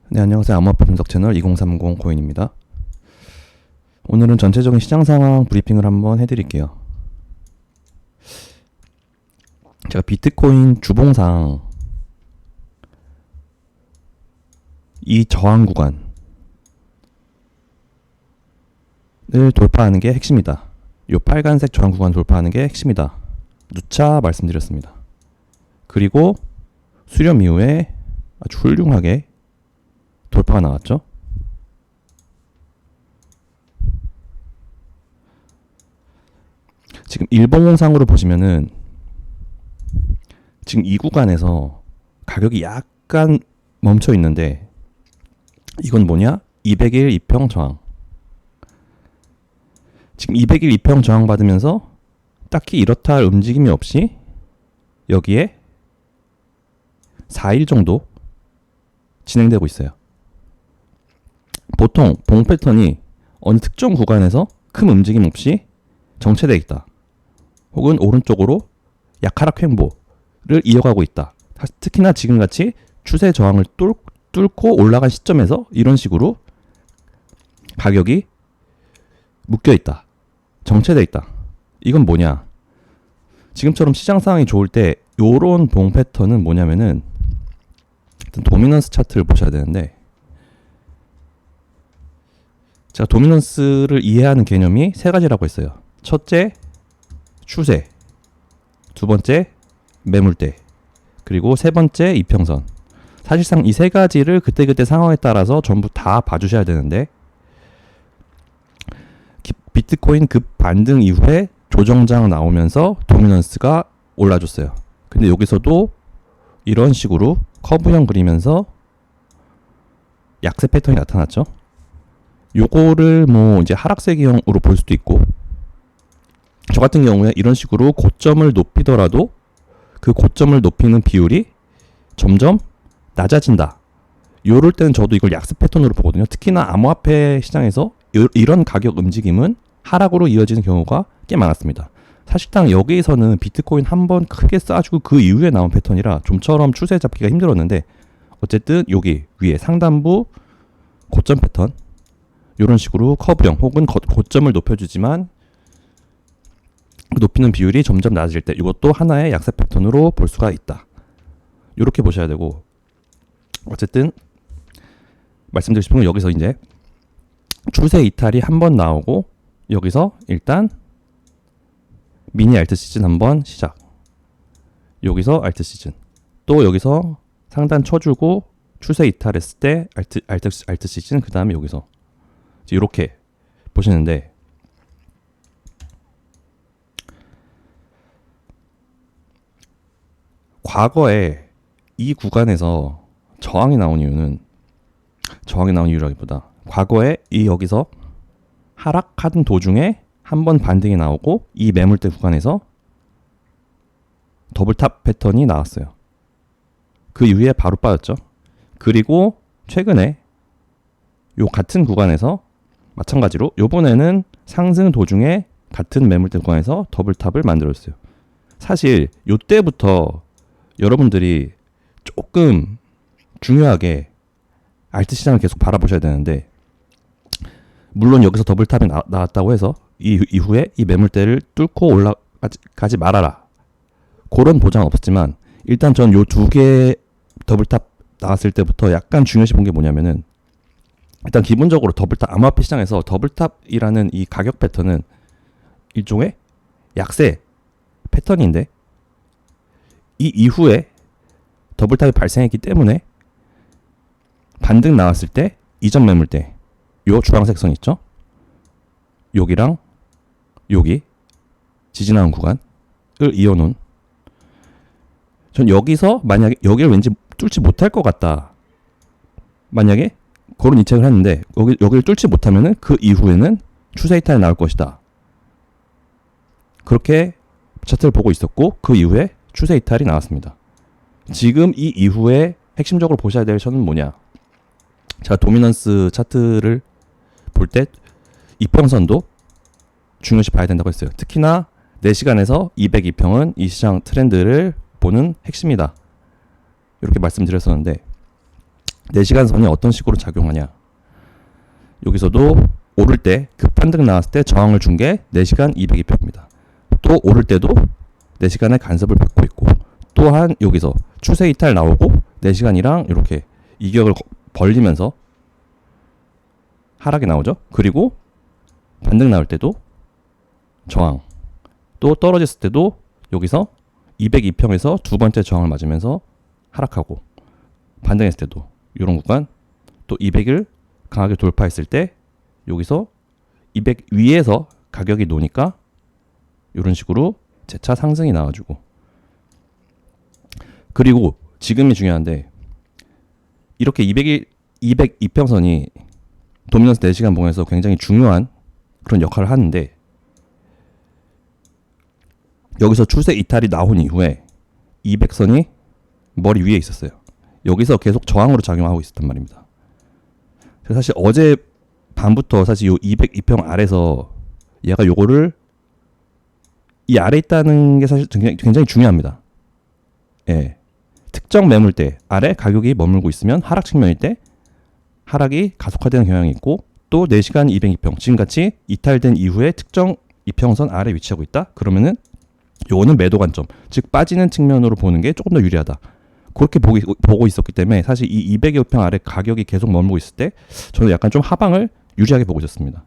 네, 안녕하세요. 암호화폐 분석 채널 2030 코인입니다. 오늘은 전체적인 시장 상황 브리핑을 한번 해드릴게요. 제가 비트코인 주봉상 이 저항 구간을 돌파하는 게 핵심이다. 이 빨간색 저항 구간 돌파하는 게 핵심이다. 누차 말씀드렸습니다. 그리고 수렴 이후에 아주 훌륭하게 돌파가 나왔죠. 지금 일봉상으로 보시면은 지금 이 구간에서 가격이 약간 멈춰 있는데 이건 뭐냐? 200일 이평 저항. 지금 200일 이평 저항 받으면서 딱히 이렇다 할 움직임이 없이 여기에 4일 정도 진행되고 있어요. 보통 봉 패턴이 어느 특정 구간에서 큰 움직임 없이 정체되어 있다. 혹은 오른쪽으로 약하락 횡보를 이어가고 있다. 특히나 지금같이 추세 저항을 뚫고 올라간 시점에서 이런 식으로 가격이 묶여있다. 정체되어 있다. 이건 뭐냐? 지금처럼 시장 상황이 좋을 때 요런 봉 패턴은 뭐냐면은 도미넌스 차트를 보셔야 되는데 제가 도미넌스를 이해하는 개념이 세 가지라고 했어요. 첫째, 추세. 두 번째, 매물대. 그리고 세 번째, 이평선. 사실상 이 세 가지를 그때그때 상황에 따라서 전부 다 봐주셔야 되는데 비트코인 급 반등 이후에 조정장 나오면서 도미넌스가 올라줬어요. 근데 여기서도 이런 식으로 커브형 그리면서 약세 패턴이 나타났죠. 요거를 뭐 이제 하락세기형으로 볼 수도 있고 저 같은 경우에 이런 식으로 고점을 높이더라도 그 고점을 높이는 비율이 점점 낮아진다. 요럴 때는 저도 이걸 약세 패턴으로 보거든요. 특히나 암호화폐 시장에서 이런 가격 움직임은 하락으로 이어지는 경우가 꽤 많았습니다. 사실상 여기에서는 비트코인 한번 크게 쏴주고 그 이후에 나온 패턴이라 좀처럼 추세 잡기가 힘들었는데 어쨌든 여기 위에 상단부 고점 패턴 이런 식으로 커브형 혹은 고점을 높여주지만 높이는 비율이 점점 낮아질 때 이것도 하나의 약세 패턴으로 볼 수가 있다. 이렇게 보셔야 되고 어쨌든 말씀드리고 싶은 건 여기서 이제 추세 이탈이 한번 나오고 여기서 일단 미니 알트 시즌 한번 시작. 여기서 알트 시즌 또 여기서 상단 쳐주고 추세 이탈했을 때 알트 시즌 그 다음에 여기서 이렇게 보시는데 과거에 이 구간에서 저항이 나온 이유라기보다 과거에 이 여기서 하락하던 도중에 한번 반등이 나오고 이 매물대 구간에서 더블탑 패턴이 나왔어요. 그 이후에 바로 빠졌죠. 그리고 최근에 요 같은 구간에서 마찬가지로 요번에는 상승 도중에 같은 매물대 구간에서 더블탑을 만들었어요. 사실 요때부터 여러분들이 조금 중요하게 알트 시장을 계속 바라보셔야 되는데 물론 여기서 더블탑이 나왔다고 해서 이 이후에 이 매물대를 뚫고 올라가지 말아라. 그런 보장은 없었지만 일단 전 요 두 개 더블탑 나왔을 때부터 약간 중요시 본 게 뭐냐면은 일단 기본적으로 더블탑 암호화폐 시장에서 더블탑이라는 이 가격 패턴은 일종의 약세 패턴인데 이 이후에 더블탑이 발생했기 때문에 반등 나왔을 때 이전 매물대 요 주황색 선 있죠? 여기랑 여기 지지나온 구간을 이어놓은 전 여기서 만약에 여기를 왠지 뚫지 못할 것 같다. 만약에 그런 예측을 했는데 여기를 뚫지 못하면은 그 이후에는 추세 이탈이 나올 것이다. 그렇게 차트를 보고 있었고 그 이후에 추세 이탈이 나왔습니다. 지금 이 이후에 핵심적으로 보셔야 될 선은 뭐냐? 제가 도미넌스 차트를 볼 때 이평선도 중요시 봐야 된다고 했어요. 특히나 4시간에서 202평은 이 시장 트렌드를 보는 핵심이다. 이렇게 말씀드렸었는데 4시간 선이 어떤 식으로 작용하냐. 여기서도 오를 때 급반등 나왔을 때 저항을 준 게 4시간 202평입니다. 또 오를 때도 4시간의 간섭을 받고 있고, 또한 여기서 추세 이탈 나오고 4시간이랑 이렇게 이격을 벌리면서 하락이 나오죠. 그리고 반등 나올 때도 저항, 또 떨어졌을 때도 여기서 202평에서 두 번째 저항을 맞으면서 하락하고, 반등했을 때도 이런 구간, 또 200을 강하게 돌파했을 때 여기서 200 위에서 가격이 노니까 이런 식으로 재차 상승이 나와주고, 그리고 지금이 중요한데, 이렇게 202평선이 도미넌스 4시간 봉에서 굉장히 중요한 그런 역할을 하는데, 여기서 추세 이탈이 나온 이후에 200선이 머리 위에 있었어요. 여기서 계속 저항으로 작용하고 있었단 말입니다. 그래서 사실 어제 밤부터 사실 요 202평 아래서 얘가 요거를 이 아래 있다는 게 사실 굉장히 중요합니다. 예. 특정 매물대 아래 가격이 머물고 있으면 하락 측면일 때 하락이 가속화되는 경향이 있고, 또 4시간 202평 지금같이 이탈된 이후에 특정 이평선 아래 위치하고 있다. 그러면은 요거는 매도 관점, 즉 빠지는 측면으로 보는 게 조금 더 유리하다. 그렇게 보고 있었기 때문에 사실 이 202평 아래 가격이 계속 머물고 있을 때 저는 약간 좀 하방을 유리하게 보고 있었습니다.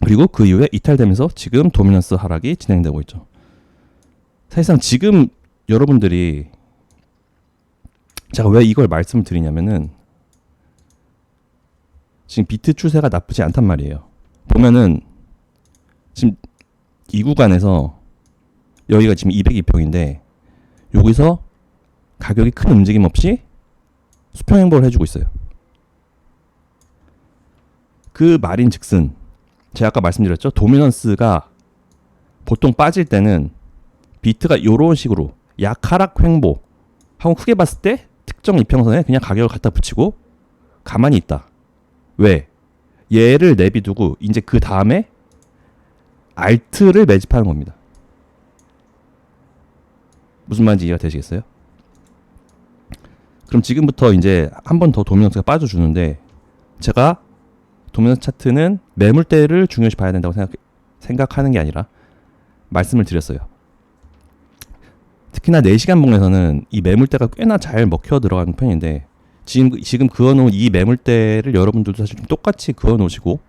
그리고 그 이후에 이탈되면서 지금 도미넌스 하락이 진행되고 있죠. 사실상 지금 여러분들이, 제가 왜 이걸 말씀을 드리냐면은 지금 비트 추세가 나쁘지 않단 말이에요. 보면은 지금 이 구간에서 여기가 지금 202평인데 여기서 가격이 큰 움직임 없이 수평 행보를 해주고 있어요. 그 말인즉슨 제가 아까 말씀드렸죠. 도미넌스가 보통 빠질 때는 비트가 이런 식으로 약하락 횡보 하고 크게 봤을 때 특정 이평선에 그냥 가격을 갖다 붙이고 가만히 있다. 왜? 얘를 내비두고 이제 그 다음에 알트를 매집하는 겁니다. 무슨 말인지 이해가 되시겠어요? 그럼 지금부터 이제 한 번 더 도미넌스가 빠져주는데, 제가 도미넌스 차트는 매물대를 중요시 봐야 된다고 생각하는 게 아니라 말씀을 드렸어요. 특히나 4시간 봉에서는 이 매물대가 꽤나 잘 먹혀 들어가는 편인데, 지금 그어놓은 이 매물대를 여러분들도 사실 좀 똑같이 그어놓으시고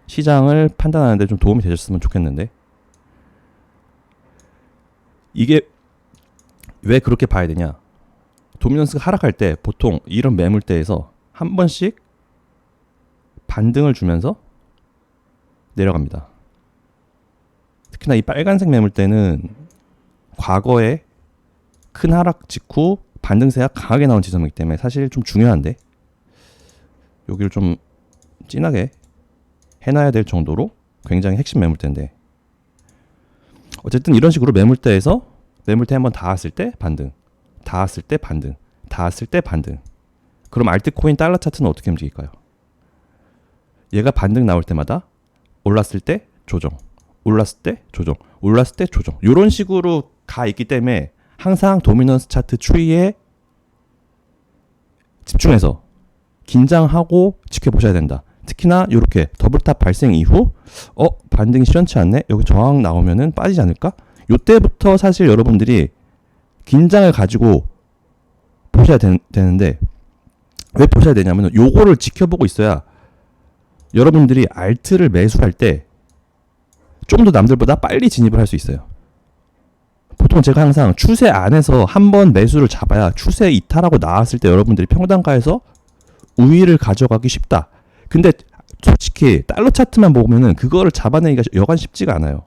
시장을 판단하는데 좀 도움이 되셨으면 좋겠는데, 이게 왜 그렇게 봐야 되냐. 도미넌스가 하락할 때 보통 이런 매물대에서 한 번씩 반등을 주면서 내려갑니다. 특히나 이 빨간색 매물대는 과거에 큰 하락 직후 반등세가 강하게 나온 지점이기 때문에 사실 좀 중요한데, 여기를 좀 진하게 해놔야 될 정도로 굉장히 핵심 매물대인데, 어쨌든 이런 식으로 매물대에서 매물대 한번 닿았을 때 반등, 닿았을 때 반등, 닿았을 때 반등. 그럼 알트코인 달러 차트는 어떻게 움직일까요? 얘가 반등 나올 때마다 올랐을 때 조정, 올랐을 때 조정, 올랐을 때 조정, 이런 식으로 가 있기 때문에 항상 도미넌스 차트 추이에 집중해서 긴장하고 지켜보셔야 된다. 특히나 이렇게 더블탑 발생 이후 반등이 시원치 않네, 여기 저항 나오면은 빠지지 않을까, 요때부터 사실 여러분들이 긴장을 가지고 보셔야 되는데, 왜 보셔야 되냐면 요거를 지켜보고 있어야 여러분들이 알트를 매수할 때 좀 더 남들보다 빨리 진입을 할 수 있어요. 보통 제가 항상 추세 안에서 한번 매수를 잡아야 추세 이탈하고 나왔을 때 여러분들이 평단가에서 우위를 가져가기 쉽다. 근데 솔직히 달러 차트만 보면은 그거를 잡아내기가 여간 쉽지가 않아요.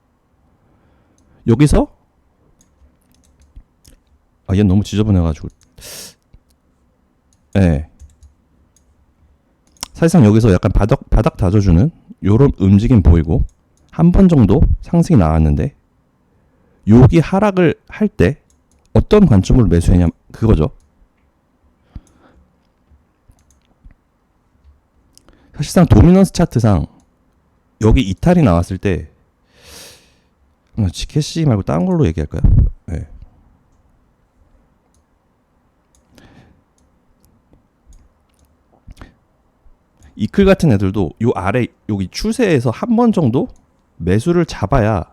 여기서 얘는 너무 지저분해가지고, 네. 사실상 여기서 약간 바닥 다져주는 요런 움직임 보이고 한 번 정도 상승이 나왔는데, 여기 하락을 할 때 어떤 관점으로 매수했냐 그거죠. 사실상 도미넌스 차트상 여기 이탈이 나왔을 때, 지켓시 말고 다른 걸로 얘기할까요? 네. 이클 같은 애들도 요 아래 여기 추세에서 한 번 정도 매수를 잡아야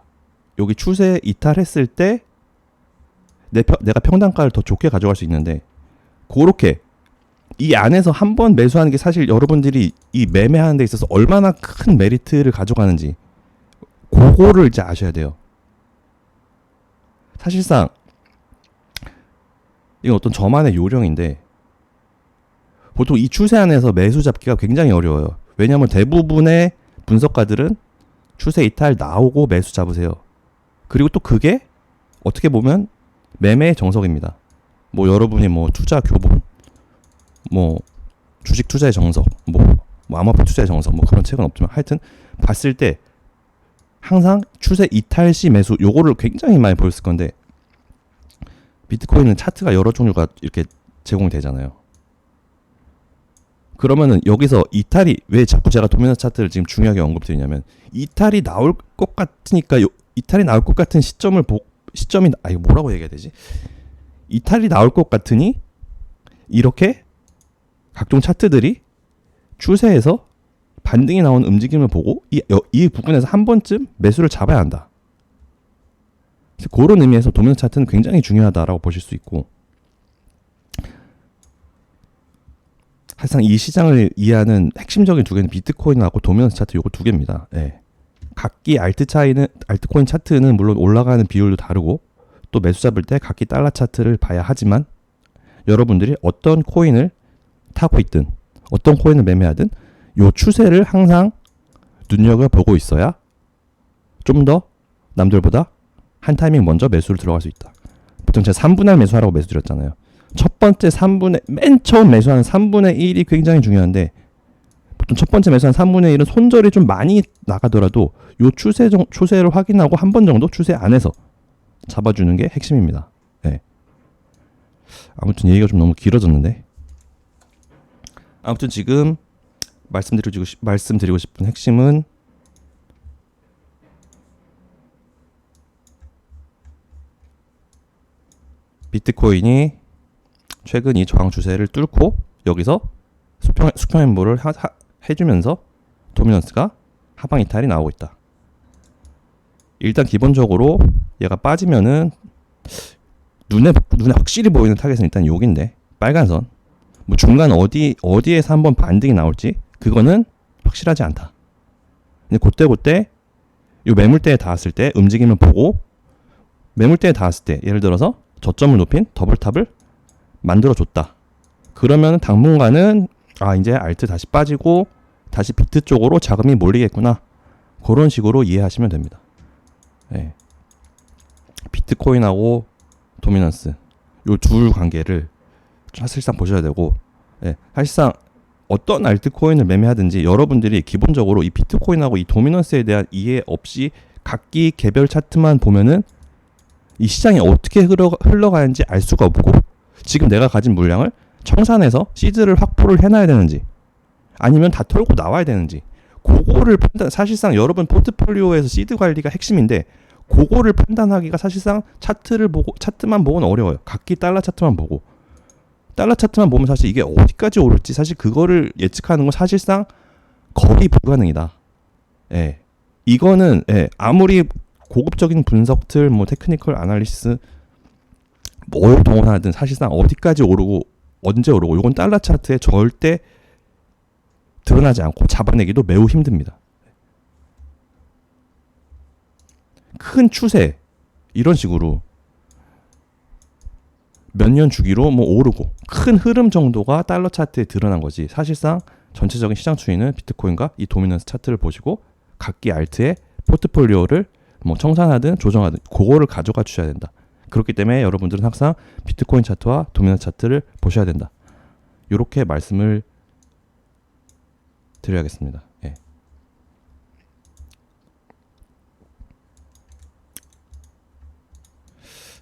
여기 추세 이탈했을 때 내가 평단가를 더 좋게 가져갈 수 있는데, 그렇게 이 안에서 한 번 매수하는 게 사실 여러분들이 이 매매하는 데 있어서 얼마나 큰 메리트를 가져가는지 그거를 이제 아셔야 돼요. 사실상 이건 어떤 저만의 요령인데, 보통 이 추세 안에서 매수 잡기가 굉장히 어려워요. 왜냐하면 대부분의 분석가들은 추세 이탈 나오고 매수 잡으세요. 그리고 또 그게 어떻게 보면 매매의 정석입니다. 뭐 여러분이 뭐 투자 교본, 뭐 주식 투자의 정석, 뭐 암호화폐 투자의 정석, 뭐 그런 책은 없지만 하여튼 봤을 때 항상 추세 이탈 시 매수, 요거를 굉장히 많이 보였을 건데, 비트코인은 차트가 여러 종류가 이렇게 제공이 되잖아요. 그러면은 여기서 이탈이, 왜 자꾸 제가 도미넌스 차트를 지금 중요하게 언급드리냐면, 이탈이 나올 것 같으니까 이탈이 나올 것 같은 시점이 이거 뭐라고 얘기해야 되지? 이탈이 나올 것 같으니 이렇게 각종 차트들이 추세에서 반등이 나온 움직임을 보고 이 부분에서 한 번쯤 매수를 잡아야 한다. 그래서 그런 의미에서 도미넌스 차트는 굉장히 중요하다라고 보실 수 있고, 사실상 이 시장을 이해하는 핵심적인 두 개는 비트코인하고 도미넌스 차트, 요거 두 개입니다. 예. 각기 알트코인 차트는 물론 올라가는 비율도 다르고 또 매수 잡을 때 각기 달러 차트를 봐야 하지만, 여러분들이 어떤 코인을 타고 있든 어떤 코인을 매매하든 요 추세를 항상 눈여겨보고 있어야 좀 더 남들보다 한 타이밍 먼저 매수를 들어갈 수 있다. 보통 제가 3분할 매수하라고 매수 드렸잖아요. 첫 번째 맨 처음 매수하는 3분의 1이 굉장히 중요한데, 보통 첫 번째 매수한 3분의 1은 손절이 좀 많이 나가더라도 요 추세를 확인하고 한 번 정도 추세 안에서 잡아주는 게 핵심입니다. 네. 아무튼 얘기가 좀 너무 길어졌는데, 아무튼 지금 말씀드리고 싶은 핵심은, 비트코인이 최근 이 저항 추세를 뚫고 여기서 수평 횡보를 해주면서 도미넌스가 하방 이탈이 나오고 있다. 일단 기본적으로 얘가 빠지면은 눈에 확실히 보이는 타겟은 일단 여기인데, 빨간 선. 뭐 중간 어디에서 한번 반등이 나올지 그거는 확실하지 않다. 근데 그때 요 매물대에 닿았을 때 움직임을 보고, 매물대에 닿았을 때 예를 들어서 저점을 높인 더블탑을 만들어줬다. 그러면 당분간은 이제 알트 다시 빠지고 다시 비트 쪽으로 자금이 몰리겠구나. 그런 식으로 이해하시면 됩니다. 네. 비트코인하고 도미넌스, 요 둘 관계를 사실상 보셔야 되고, 네. 사실상 어떤 알트코인을 매매하든지 여러분들이 기본적으로 이 비트코인하고 이 도미넌스에 대한 이해 없이 각기 개별 차트만 보면은 이 시장이 어떻게 흘러가는지 알 수가 없고, 지금 내가 가진 물량을 청산해서 시드를 확보를 해놔야 되는지 아니면 다 털고 나와야 되는지, 그거를 사실상 여러분 포트폴리오에서 시드 관리가 핵심인데, 그거를 판단하기가 사실상 차트만 보고는 어려워요. 각기 달러 차트만 보고. 달러 차트만 보면 사실 이게 어디까지 오를지 사실 그거를 예측하는 건 사실상 거의 불가능이다. 예. 이거는 아무리 고급적인 분석들, 뭐 테크니컬 아날리시스 뭘 동원하든 사실상 어디까지 오르고 언제 오르고 이건 달러 차트에 절대 드러나지 않고 잡아내기도 매우 힘듭니다. 큰 추세 이런 식으로 몇 년 주기로 뭐 오르고 큰 흐름 정도가 달러 차트에 드러난 거지, 사실상 전체적인 시장 추이는 비트코인과 이 도미넌스 차트를 보시고 각기 알트의 포트폴리오를 뭐 청산하든 조정하든 그거를 가져가 주셔야 된다. 그렇기 때문에 여러분들은 항상 비트코인 차트와 도미넌스 차트를 보셔야 된다. 이렇게 말씀을 드려야겠습니다. 예.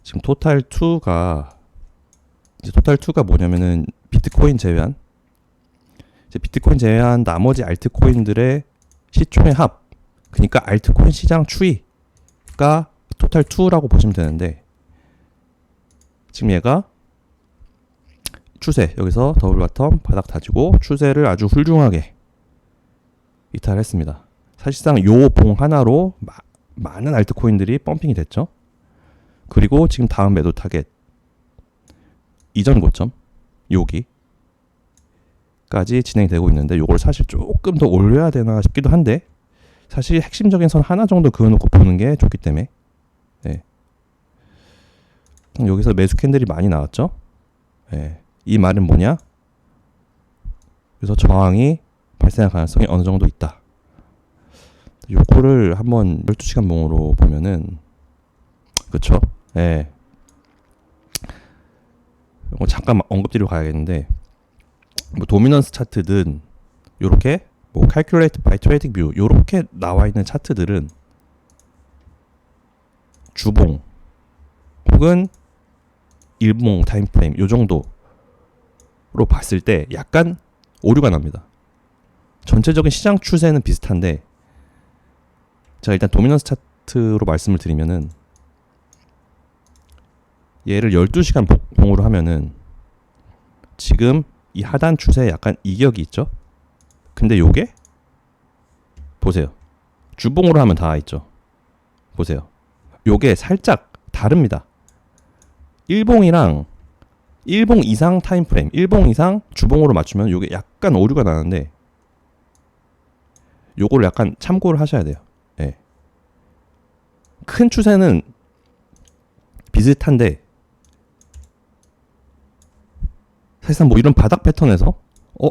지금 토탈2가 뭐냐면은 비트코인 제외한 나머지 알트코인들의 시총의 합, 그러니까 알트코인 시장 추이가 토탈2라고 보시면 되는데, 지금 얘가 추세, 여기서 더블 바텀 바닥 다지고 추세를 아주 훌륭하게 이탈했습니다. 사실상 요 봉 하나로 많은 알트코인들이 펌핑이 됐죠. 그리고 지금 다음 매도 타겟 이전 고점 여기까지 진행이 되고 있는데 요걸 사실 조금 더 올려야 되나 싶기도 한데 사실 핵심적인 선 하나 정도 그어놓고 보는 게 좋기 때문에 네. 여기서 매수 캔들이 많이 나왔죠. 네. 이 말은 뭐냐? 그래서 저항이 발생할 가능성이 어느 정도 있다. 요거를 한번 12시간 봉으로 보면은 그쵸? 예. 잠깐 언급드리고 가야겠는데 뭐 도미넌스 차트든 요렇게 뭐 calculate by trading view 요렇게 나와 있는 차트들은 주봉 혹은 일봉 타임프레임 요 정도로 봤을 때 약간 오류가 납니다. 전체적인 시장 추세는 비슷한데 제가 일단 도미넌스 차트로 말씀을 드리면은 얘를 12시간 봉으로 하면은 지금 이 하단 추세에 약간 이격이 있죠. 근데 요게 보세요. 주봉으로 하면 다 있죠. 보세요. 요게 살짝 다릅니다. 일봉이랑 일봉 이상 타임프레임, 일봉 이상 주봉으로 맞추면 요게 약간 오류가 나는데 요거를 약간 참고를 하셔야 돼요. 예. 큰 추세는 비슷한데 사실상 뭐 이런 바닥 패턴에서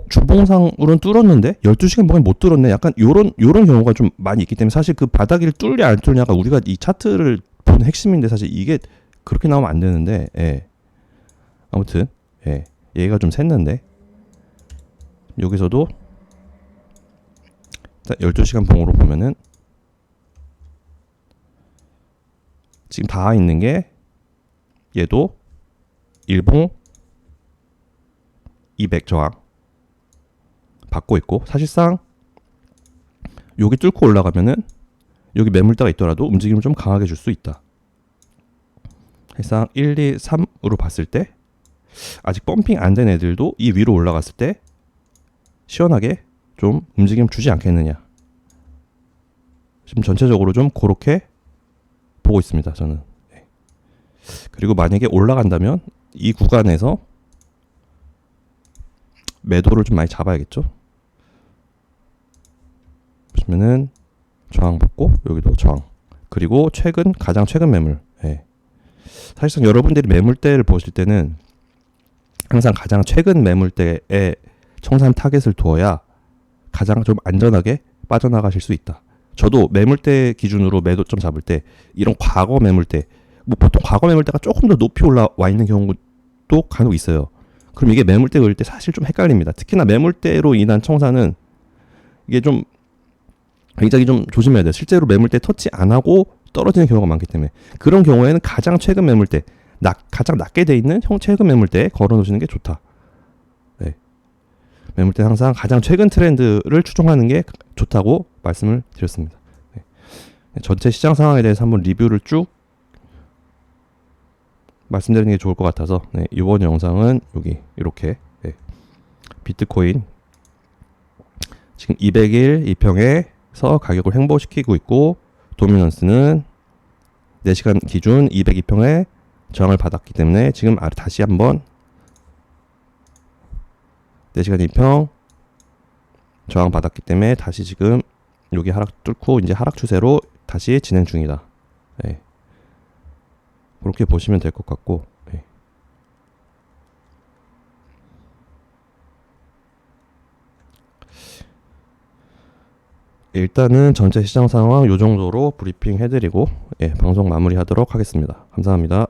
주봉상으로는 뚫었는데 12시간 봉에 못 뚫었네. 약간 요런 경우가 좀 많이 있기 때문에 사실 그 바닥을 뚫냐 안 뚫냐가 우리가 이 차트를 보는 핵심인데 사실 이게 그렇게 나오면 안 되는데 예. 아무튼 예. 얘가 좀 샜는데 여기서도 12시간 봉으로 보면은 지금 닿아 있는 게 얘도 일봉 200 저항 받고 있고 사실상 여기 뚫고 올라가면은 여기 매물대가 있더라도 움직임을 좀 강하게 줄 수 있다. 사실상 1, 2, 3으로 봤을 때 아직 펌핑 안 된 애들도 이 위로 올라갔을 때 시원하게 좀 움직임 주지 않겠느냐. 지금 전체적으로 좀 그렇게 보고 있습니다. 저는. 그리고 만약에 올라간다면 이 구간에서 매도를 좀 많이 잡아야겠죠. 보시면은 저항 받고 여기도 저항. 그리고 가장 최근 매물. 예. 사실상 여러분들이 매물대를 보실 때는 항상 가장 최근 매물대에 청산 타겟을 두어야 가장 좀 안전하게 빠져나가실 수 있다. 저도 매물대 기준으로 매도점 잡을 때 이런 과거 매물대, 뭐 보통 과거 매물대가 조금 더 높이 올라와 있는 경우도 간혹 있어요. 그럼 이게 매물대 그릴 때 사실 좀 헷갈립니다. 특히나 매물대로 인한 청산은 이게 좀 굉장히 좀 조심해야 돼요. 실제로 매물대 터치 안 하고 떨어지는 경우가 많기 때문에 그런 경우에는 가장 최근 매물대, 가장 낮게 돼 있는 최근 매물대에 걸어 놓으시는 게 좋다. 네. 매물대 항상 가장 최근 트렌드를 추종하는 게 좋다고 말씀을 드렸습니다. 네. 전체 시장 상황에 대해서 한번 리뷰를 쭉 말씀드리는 게 좋을 것 같아서 네, 이번 영상은 여기 이렇게 네, 비트코인 지금 200일 이평에서 가격을 횡보시키고 있고 도미넌스는 4시간 기준 202평에 저항을 받았기 때문에 지금 다시 한번 4시간 2평 저항 받았기 때문에 다시 지금 여기 하락 뚫고 이제 하락 추세로 다시 진행 중이다. 네. 그렇게 보시면 될 것 같고 네. 일단은 전체 시장 상황 요 정도로 브리핑 해드리고 방송 마무리하도록 하겠습니다. 감사합니다.